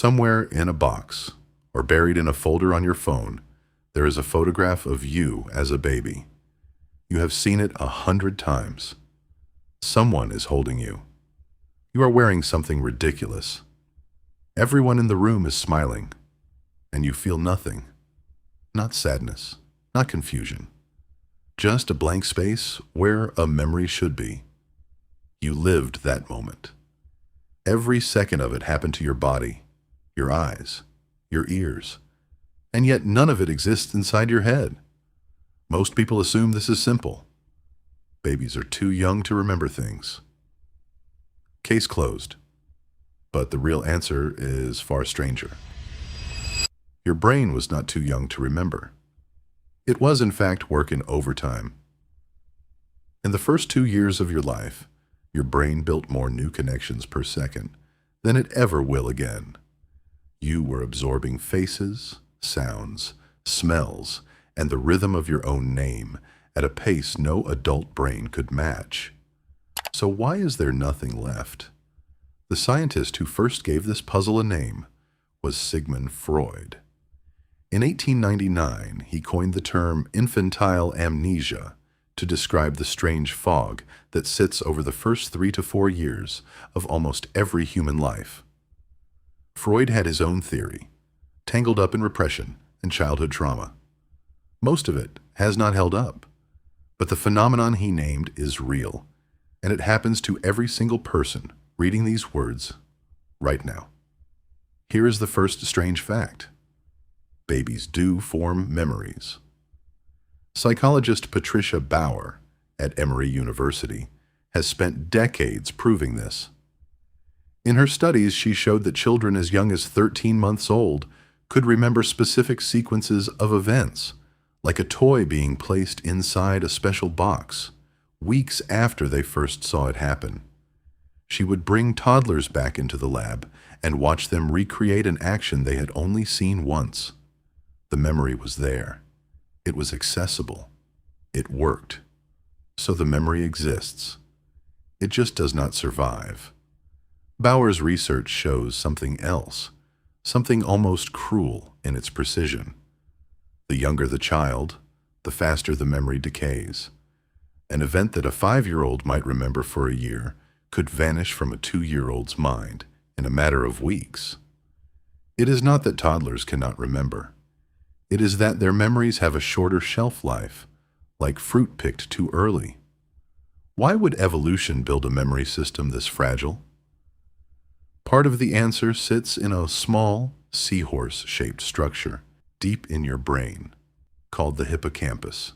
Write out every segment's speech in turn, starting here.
Somewhere in a box or buried in a folder on your phone, there is a photograph of you as a baby. You have seen it 100 times. Someone is holding you. You are wearing something ridiculous. Everyone in the room is smiling, and you feel nothing. Not sadness, not confusion. Just a blank space where a memory should be. You lived that moment. Every second of it happened to your body, your eyes, your ears, and yet none of it exists inside your head. Most people assume this is simple. Babies are too young to remember things. Case closed. But the real answer is far stranger. Your brain was not too young to remember. It was, in fact, working overtime. In the first 2 years of your life, your brain built more new connections per second than it ever will again. You were absorbing faces, sounds, smells, and the rhythm of your own name at a pace no adult brain could match. So why is there nothing left? The scientist who first gave this puzzle a name was Sigmund Freud. In 1899, he coined the term infantile amnesia to describe the strange fog that sits over the first 3 to 4 years of almost every human life. Freud had his own theory, tangled up in repression and childhood trauma. Most of it has not held up, but the phenomenon he named is real, and it happens to every single person reading these words right now. Here is the first strange fact. Babies do form memories. Psychologist Patricia Bauer at Emory University has spent decades proving this. In her studies, she showed that children as young as 13 months old could remember specific sequences of events, like a toy being placed inside a special box, weeks after they first saw it happen. She would bring toddlers back into the lab and watch them recreate an action they had only seen once. The memory was there. It was accessible. It worked. So the memory exists. It just does not survive. Bauer's research shows something else, something almost cruel in its precision. The younger the child, the faster the memory decays. An event that a 5-year-old might remember for a year could vanish from a 2-year-old's mind in a matter of weeks. It is not that toddlers cannot remember. It is that their memories have a shorter shelf life, like fruit picked too early. Why would evolution build a memory system this fragile? Part of the answer sits in a small, seahorse-shaped structure deep in your brain, called the hippocampus.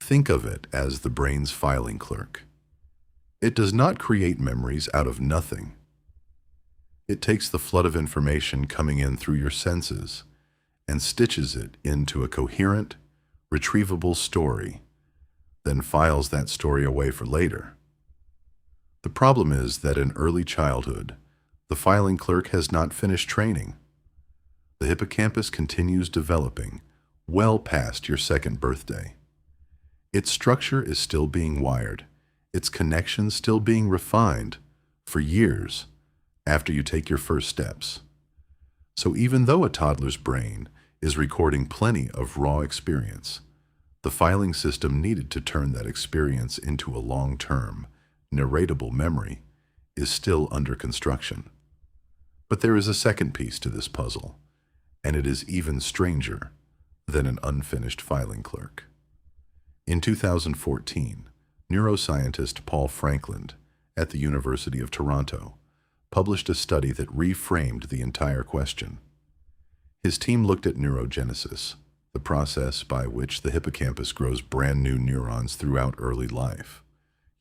Think of it as the brain's filing clerk. It does not create memories out of nothing. It takes the flood of information coming in through your senses and stitches it into a coherent, retrievable story, then files that story away for later. The problem is that in early childhood, the filing clerk has not finished training. The hippocampus continues developing well past your 2nd birthday. Its structure is still being wired, its connections still being refined for years after you take your first steps. So even though a toddler's brain is recording plenty of raw experience, the filing system needed to turn that experience into a long-term, narratable memory is still under construction. But there is a second piece to this puzzle, and it is even stranger than an unfinished filing clerk. In 2014, neuroscientist Paul Franklin at the University of Toronto published a study that reframed the entire question. His team looked at neurogenesis, the process by which the hippocampus grows brand new neurons throughout early life.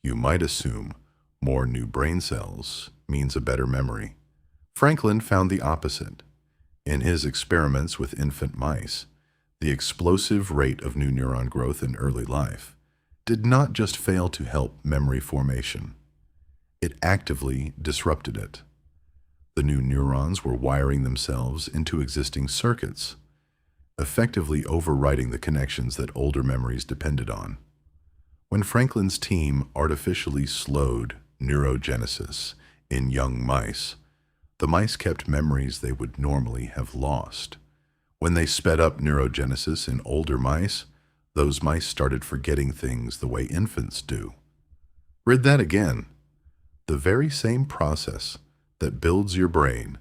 You might assume more new brain cells means a better memory. Franklin found the opposite. In his experiments with infant mice, the explosive rate of new neuron growth in early life did not just fail to help memory formation. It actively disrupted it. The new neurons were wiring themselves into existing circuits, effectively overwriting the connections that older memories depended on. When Franklin's team artificially slowed neurogenesis in young mice, The mice kept memories they would normally have lost. When they sped up neurogenesis in older mice, those mice started forgetting things the way infants do. Read that again. The very same process that builds your brain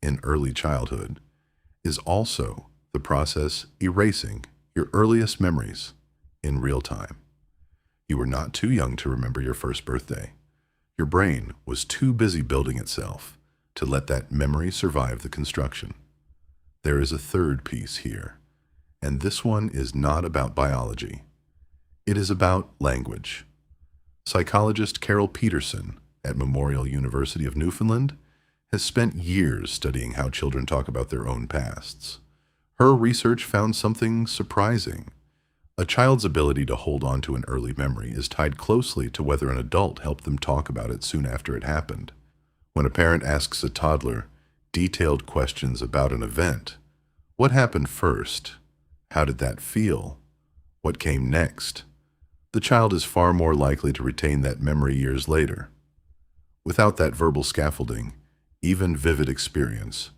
in early childhood is also the process erasing your earliest memories in real time. You were not too young to remember your first birthday. Your brain was too busy building itself to let that memory survive the construction. There is a third piece here, and this one is not about biology. It is about language. Psychologist Carol Peterson at Memorial University of Newfoundland has spent years studying how children talk about their own pasts. Her research found something surprising. A child's ability to hold on to an early memory is tied closely to whether an adult helped them talk about it soon after it happened. When a parent asks a toddler detailed questions about an event, what happened first? How did that feel? What came next? The child is far more likely to retain that memory years later. Without that verbal scaffolding, even vivid experience